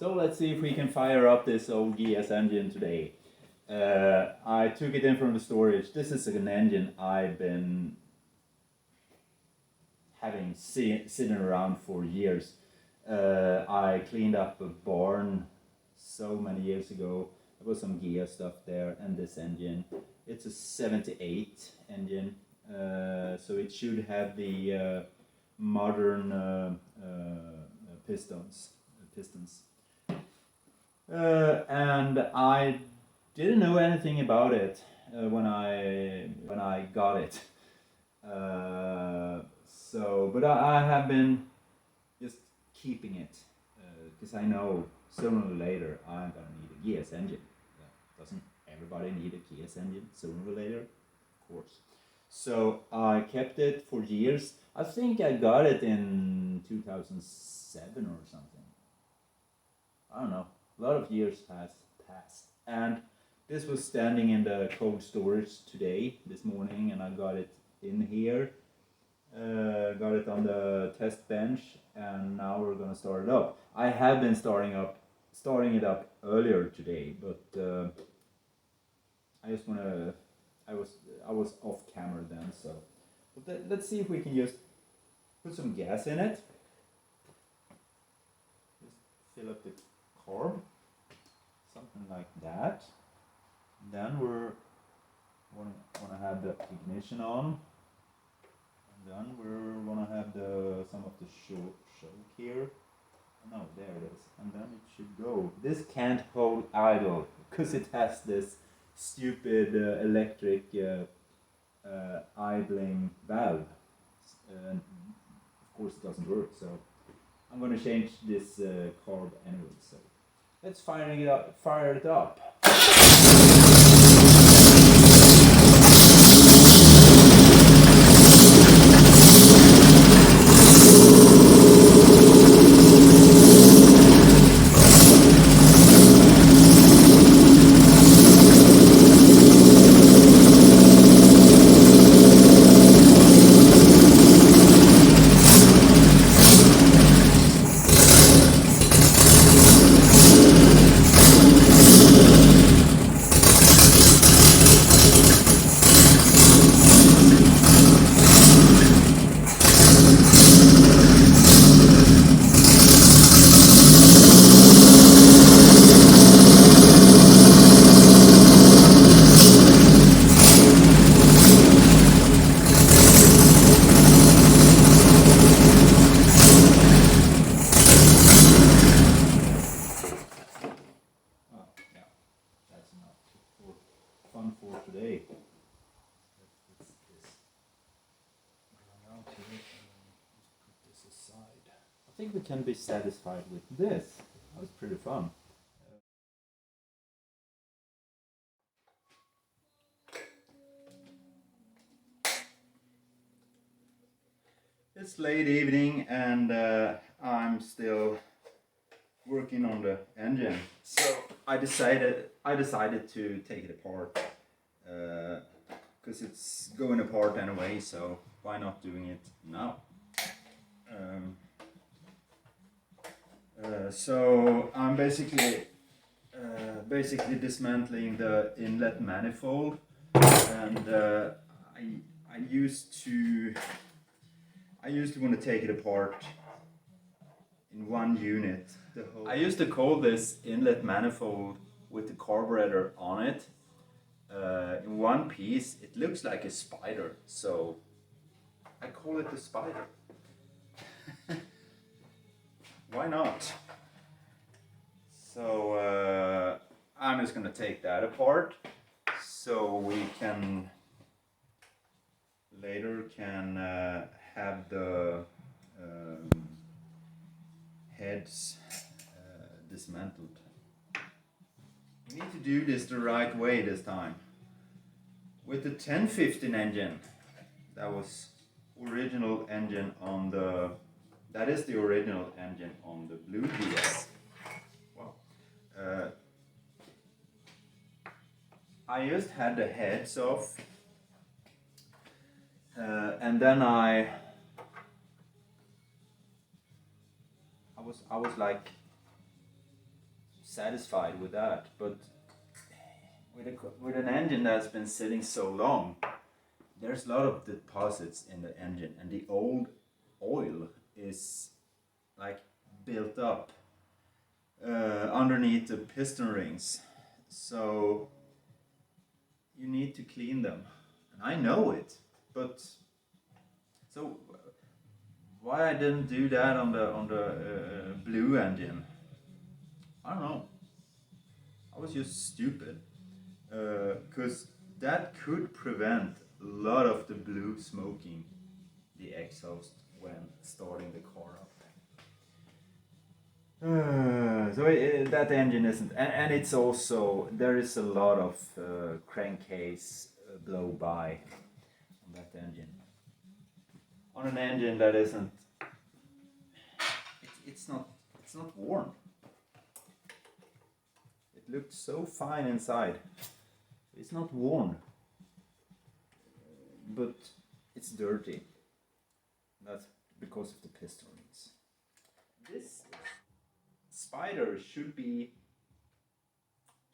So let's see if we can fire up this old GS engine today. I took it in from the storage. This is an engine I've been having sitting around for years. I cleaned up a barn so many years ago. There was some gear stuff there, and this engine. It's a 78 engine, so it should have the modern pistons. And I didn't know anything about it when I got it. But I have been just keeping it because I know sooner or later I'm gonna need a GS engine. Doesn't everybody need a GS engine sooner or later? Of course. So I kept it for years. I think I got it in 2007 or something. I don't know. A lot of years has passed, and this was standing in the cold storage this morning, and I got it in here. Got it on the test bench, and now we're gonna start it up. I have been starting it up earlier today, but I just wanna. I was off camera then, so. But let's see if we can just put some gas in it. Just fill up the carb, something like that. Then we're wanna have the ignition on. Then we're gonna have some of the choke here. No, there it is. And then it should go. This can't hold idle because it has this stupid electric idling valve. And of course it doesn't work, so I'm gonna change this carb anyway. So let's fire it up. Fun for today. Let's run out here and just put this aside. I think we can be satisfied with this. That was pretty fun. It's late evening and I'm still working on the engine. So I decided to take it apart because it's going apart anyway, so why not doing it now? So I'm basically dismantling the inlet manifold, and I used to want to take it apart in one unit. I used to call this inlet manifold with the carburetor on it in one piece. It looks like a spider, so I call it the spider. Why not? So I'm just gonna take that apart so we can later have the heads dismantled. We need to do this the right way this time. With the 1015 engine, that was original engine on the. That is the original engine on the blue GS. Well, I just had the heads off, and then I was like satisfied with that, but with an engine that's been sitting so long, there's a lot of deposits in the engine, and the old oil is like built up underneath the piston rings, so you need to clean them, and I know it, but so why I didn't do that on the blue engine, I don't know. I was just stupid, because that could prevent a lot of the blue smoking the exhaust when starting the car up. That engine isn't, and it's also, there is a lot of crankcase blow by on that engine. On an engine that isn't, it's not worn. It looked so fine inside. It's not worn, but it's dirty. That's because of the piston rings. This spider should be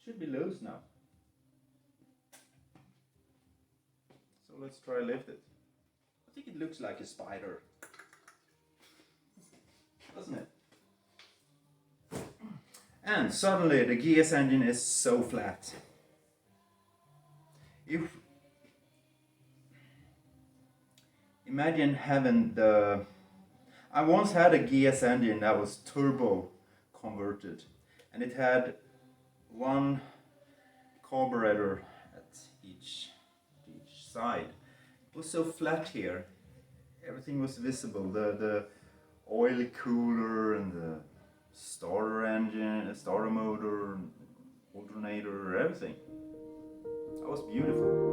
loose now. So let's try lift it. I think it looks like a spider, doesn't it? And suddenly the GS engine is so flat. Imagine having I once had a GS engine that was turbo converted, and it had one carburetor at each side. It was so flat here, everything was visible, the oil cooler and the starter engine, starter motor, alternator, everything. That was beautiful.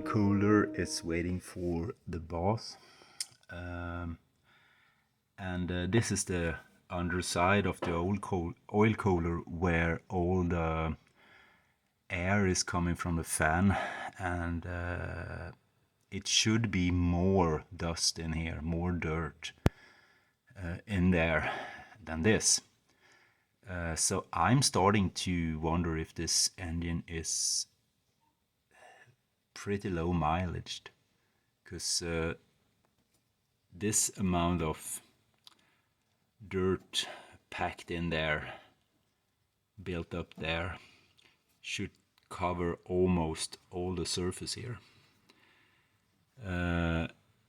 Cooler is waiting for the boss, and this is the underside of the oil cooler where all the air is coming from the fan, and it should be more dust in here, more dirt in there than this. So I'm starting to wonder if this engine is pretty low mileage, because this amount of dirt packed in there, built up there, should cover almost all the surface here.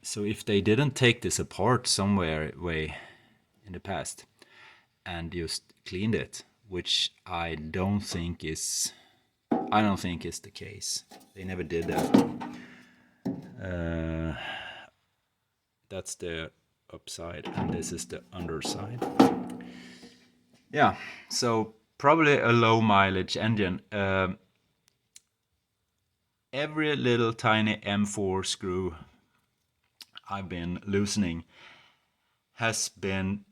So if they didn't take this apart somewhere way in the past and just cleaned it, which I don't think is the case. They never did that. That's the upside, and this is the underside. Yeah, so probably a low mileage engine. Every little tiny M4 screw I've been loosening has been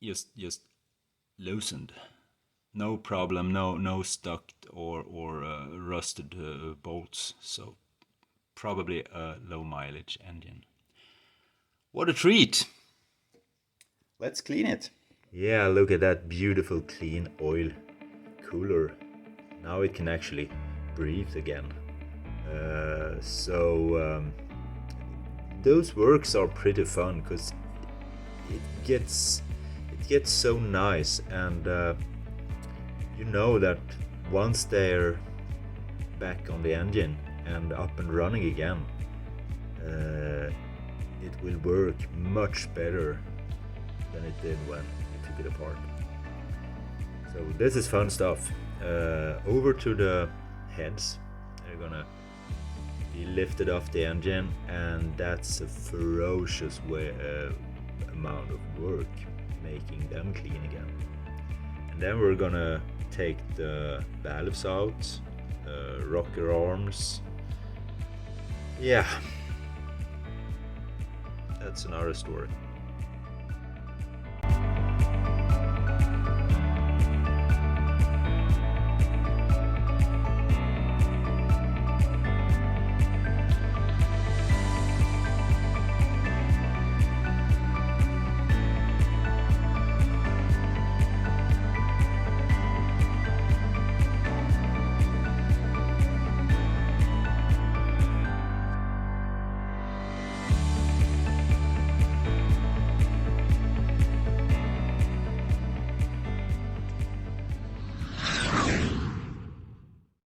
just loosened. No problem, no stuck or rusted bolts. So probably a low mileage engine. What a treat! Let's clean it. Yeah, look at that beautiful clean oil cooler. Now it can actually breathe again. Those works are pretty fun because it gets so nice, and you know that once they're back on the engine and up and running again, it will work much better than it did when we took it apart. So this is fun stuff. Over to the heads. They're gonna be lifted off the engine, and that's a ferocious amount of work making them clean again. And then we're gonna take the valves out, rocker arms. Yeah, that's another story.